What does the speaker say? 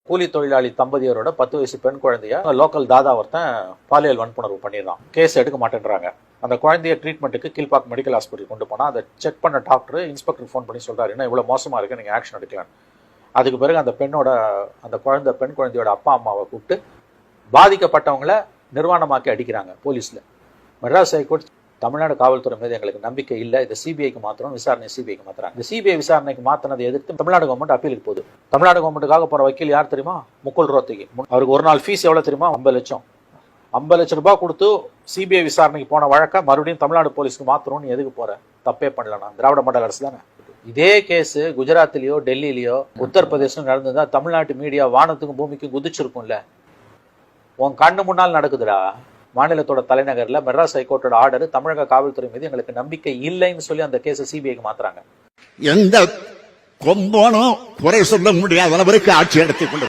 கூலி தொழிலாளி தம்பதியரோட 10 வயசு பெண் குழந்தைய லோக்கல் தாதா ஒருத்தன் பாலியல் வன்புணர்வு பண்ணிடுறான். கேஸ் எடுக்க மாட்டேன்றாங்க. அந்த குழந்தைய ட்ரீட்மெண்ட்டுக்கு கீழ்பாக்கம் மெடிக்கல் ஹாஸ்பிட்டல் கொண்டு போனால் அதை செக் பண்ண டாக்டர் இன்ஸ்பெக்டருக்கு ஃபோன் பண்ணி சொல்கிறாரு, என்ன இவ்வளோ மோசமாக இருக்குது, நீங்கள் ஆக்ஷன் எடுக்கலாம். அதுக்கு பிறகு அந்த பெண் குழந்தையோட அப்பா அம்மாவை கூப்பிட்டு பாதிக்கப்பட்டவங்கள நிர்வாணமாக்கி அடிக்கிறாங்க போலீஸில். மெட்ராஸ் ஹைகோர்ட் தமிழ்நாடு காவல்துறை மீது எங்களுக்கு நம்பிக்கை இல்லை, இதை சிபிஐக்கு மாத்திரம், விசாரணை சிபிஐக்கு மாத்திரம். இந்த சிபிஐ விசாரணைக்கு மாத்தினதை எதிர்த்து தமிழ்நாடு கவர்மெண்ட் அப்பீலுக்கு போகுது. தமிழ்நாடு கவர்மெண்ட்டுக்காக போற வக்கீல் யார் தெரியுமா? முகுல் ரோத்தகி. அவருக்கு ஒரு நாள் ஃபீஸ் எவ்வளவு தெரியுமா? 50 லட்சம். 50 லட்சம் ரூபாய் கொடுத்து சிபிஐ விசாரணைக்கு போன வழக்க மறுபடியும் தமிழ்நாடு போலீஸ்க்கு மாத்திரம்னு எதுக்கு போற? தப்பே பண்ணலண்ணா, திராவிட மாடல் அரசு தானே. இதே கேஸ் குஜராத்லயோ டெல்லியிலயோ உத்தரப்பிரதேசம் நடந்ததா தமிழ்நாட்டு மீடியா வானத்துக்கும் பூமிக்கும் குதிச்சிருக்கும்ல. உன் கண்ணு முன்னால் நடக்குதுடா. மாநிலத்தோட தலைநகர்ல மெட்ராஸ் ஹைகோர்ட்டோட ஆர்டர் தமிழக காவல்துறை மீது எங்களுக்கு நம்பிக்கை இல்லைன்னு சொல்லி அந்த கேஸை சிபிஐக்கு மாத்துறாங்க. எந்த கொம்பனும் குறை சொல்ல முடியாத அளவிற்கு ஆட்சி எடுத்துக் கொண்டு